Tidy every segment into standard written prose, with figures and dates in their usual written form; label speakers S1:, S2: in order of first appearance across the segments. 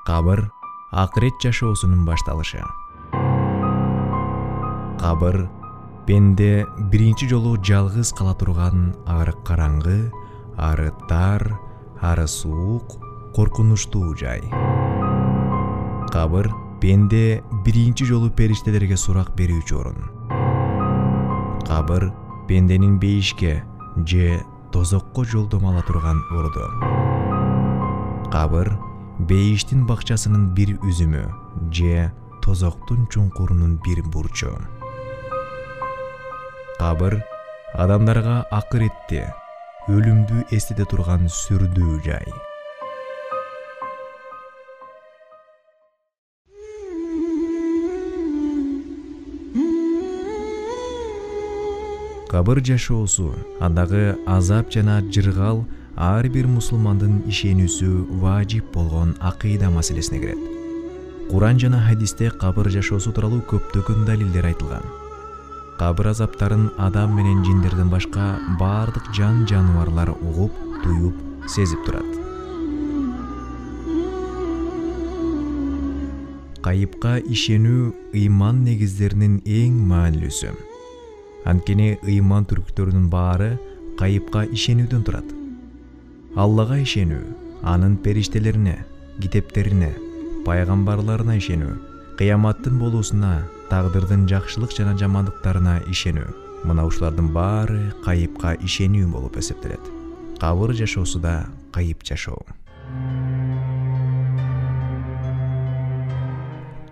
S1: Кабыр – акырет жашоосунун башталышы. Кабыр – пенде биринчи жолу жалгыз кала турган ары караңгы, ары тар, ары суук, коркунучтуу жай. Кабыр – пенде биринчи жолу периштелерге сурак берүүчү орун. Кабыр – пенденин бейишке же тозокко жолдомо ала турган ордо. Кабыр бейиштин бакчасынын бир үзүмү же тозоктун чуңкурунун бир бурчу. Кабыр адамдарга акыретти, өлүмдү эстете турган сүрдүү жай. Кабыр жашоосу, андагы азап жана жыргал ар бир мусулмандын ишенүүсү важип болгон акыйда маселесине кирет. Куран жана хадисте кабыр жашоосу тууралуу көптөгөн далилдер айтылган. Кабыр азаптарын адам менен жиндерден башка баардык жан жаныбарлар угуп, туюп, сезип турат. Кайыпка ишенүү ыйман негиздеринин эң маанилүүсү. Анткени ыйман түрктөрүнүн баары кайыпка ишенүүдөн турат. Аллага ишенүү, анын периштелерине, китептерине, пайгамбарларына ишенүү, кыяматтын болуусуна, тагдырдын жакшылык жана жамандыктарына ишенүү. Мына ушулардын баары кайыпка ишенүү болуп эсептелет. Кабыр жашоосу да кайып жашоо.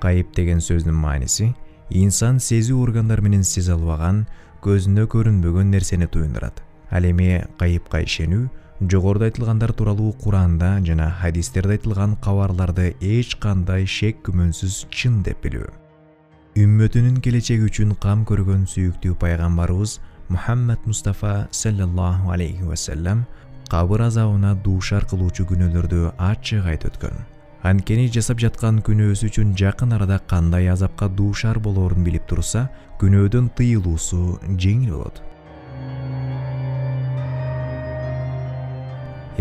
S1: Кайып деген сөздүн мааниси инсан сезүү органдары менен сезе албаган, көзүнө көрүнбөгөн нерсени туюндурат. Ал эми кайыпка ишенүү жогоруда айтылгандар тууралуу Куранда жана хадистерде айтылган кабарларды эч кандай шек күмөнсүз чын деп билүү. Үммөтүнүн келечеги үчүн кам көргөн сүйүктүү пайгамбарыбыз Мухаммад Мустафа саллаллаху алейхи ва саллям кабыр азабына дуушар кылуучу күнөөлөрдү ачык айтып өткөн. Анткени жасап жаткан күнөөсү үчүн жакын арада кандай азапка дуушар болоорун билип турса, күнөөдөн тыйылуусу жеңил болот.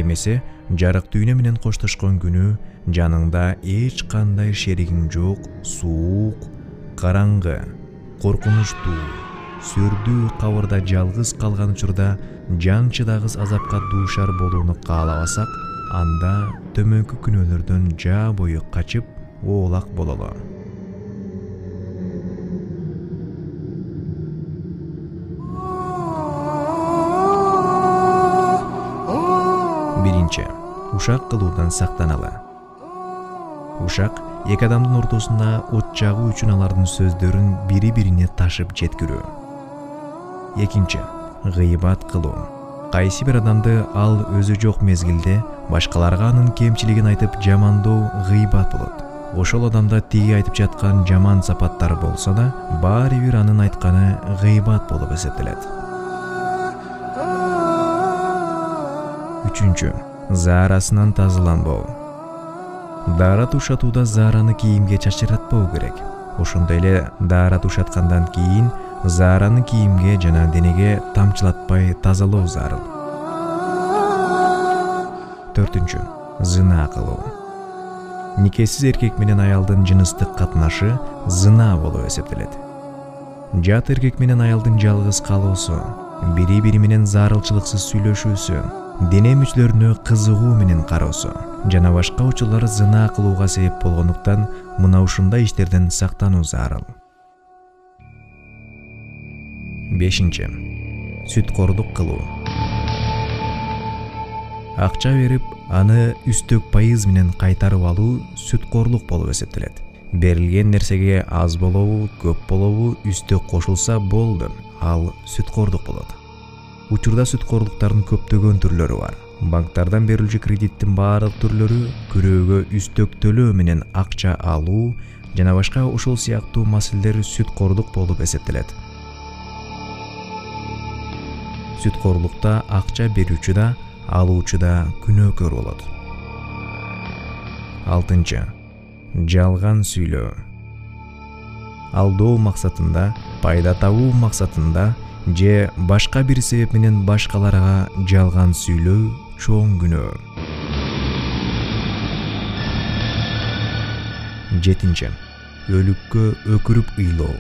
S1: Эмесе, жарык дүйнө менен коштошкон күнү жаныңда эч кандай шеригиң жок, суук, караңгы, коркунучтуу, сүрдүү кабырда жалгыз калган учурда жан чыдагыс азапка дуушар болууну каалабасак, анда төмөнкү күнөөлөрдөн жаа бою качып, оолак бололу. Биринчи, ушак кылуудан сактаналы. Ушак эки адамдын ортосуна от жагуу үчүн алардын сөздөрүн бири-бирине ташып жеткирүү. Экинчи, гыйбат кылуу. Кайсы бир адамды ал өзү жок мезгилде башкаларга анын кемчилигин айтып жамандоо гыйбат болот. Ошол адамда тиги айтып жаткан жаман сапаттар болсо да, баары бир анын айтканы гыйбат болуп эсептелет. Үчүнчү, заарасынан тазаланбоо. Daara tuşatuуда заараны кийимге чачыратпоо керек. Ошондой эле daara тушаткандан кийин заараны кийимге жана денеге тамчылатпай тазалоо зарыл. Төртүнчү, зына кылуу. Никесиз эркек менен аялдын жыныстык катнашы зына болуп эсептелет. Жат эркек менен аялдын жалгыз калуусу, бири-бири менен зарылчылыксыз сүйлөшүүсү, дене мүчөлөрүнө кызыгуу менен кароосу жана башка учурлар зына кылууга себеп болгондуктан мына ушундай иштерден сактануу зарыл. Бешинчи, сүткорлук кылуу. Акча берип, аны үстөк пайыз менен кайтарып алуу сүткорлук болуп эсептелет. Берилген нерсеге аз болобу, көп болобу үстөк кошулса болду, ал сүткорлук болот. Учурда сүткорлуктардын көптөгөн түрлөрү бар. Банктардан берилчү кредиттин баардык түрлөрү, күрөөгө үстөк төлөө менен акча алуу жана башка ошол сыяктуу маселелер сүткорлук болуп эсептелет. Сүткорлукта акча берүүчү да, алуучу да күнөөкөр болот. Алтынчы, жалган сүйлөө. Алдоо максатында, пайда табуу максатында же башка бир себеп менен башкаларга жалган сүйлөө чоң күнөө. 7. Өлүккө өкүрүп ыйлоо.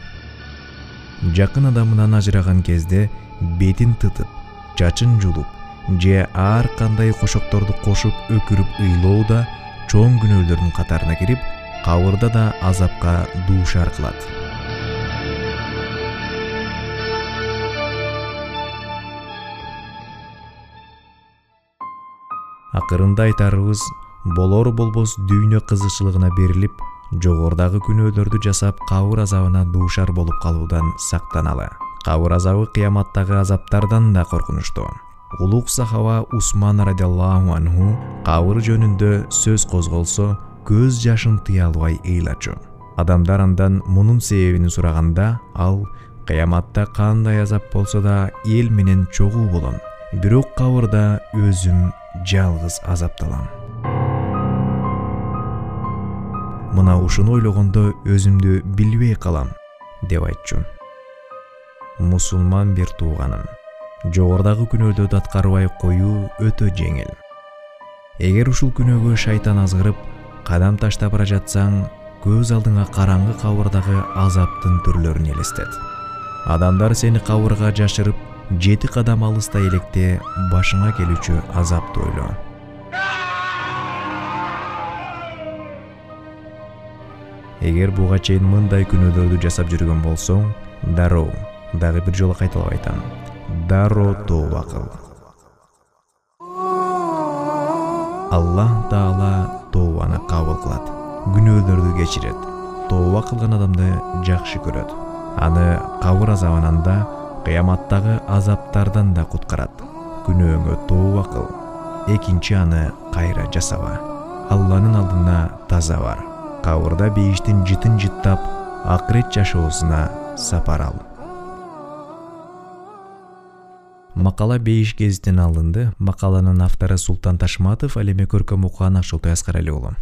S1: Жакын адамынан ажыраган кезде бетин тытып, чачын жулуп же ар кандай кошокторду кошуп өкүрүп ыйлоо да чоң күнөөлөрдүн катарына кирип, кабырда да азапка дуушар кылат. Акырында айтарыбыз, болор болбос дүйнө кызыкчылыгына берилип, жогордагы күнөөлөрдү жасап кабыр азабына дуушар болуп калуудан сактаналы. Кабыр азабы кыяматтагы азаптардан да коркунучтуу. Улуг сахаба Усман радиаллаху анху кабыр жөнүндө сөз козголсо, көз жашын тыя албай ыйлачу. Адамдар андан мунун себебин сураганда, ал кыяматта кандай азап болсо да эл менен чогуу болом. Бирок кабырда өзүм жалгыз азапталам. Мына ушуну ойлогондо өзүмдү билбей калам, деп айтчу. Мусулман бир тууганым, жогордагы күнөөлөрдү аткарбай коюу өтө жеңил. Эгер ушул күнөөгө шайтан азгырып, кадам таштап бара жатсаң, көз алдыңа караңгы кабырдагы азаптын түрлөрүн элестет. Адамдар сени кабырга жашырып, 7 кадам алыста электе башыңа келүүчү азапты ойло. Эгер буга чейин мындай күнөөлөрдү жасап жүргөн болсоң, дароо, дагы бир жолу кайталап айтам, дароо тооба кыл. Аллах Таала тообаны кабыл кылат, күнөөлөрдү кечирет, тооба кылган адамды жакшы көрөт. Аны кабыр азабынан да, кыяматтагы азаптардан да куткарат. Күнөөңө тооба кыл. Экинчи, аны кайра жасаба. Алланын алдына таза бар. Кабырда бейиштин жытын жыттап, акырет жашоосуна сапар ал. Макала Бейиш гезитинен алынды. Макаланын автору Султан Ташматов, ал эми көркөм окуган Акчолтой Аскарали болом.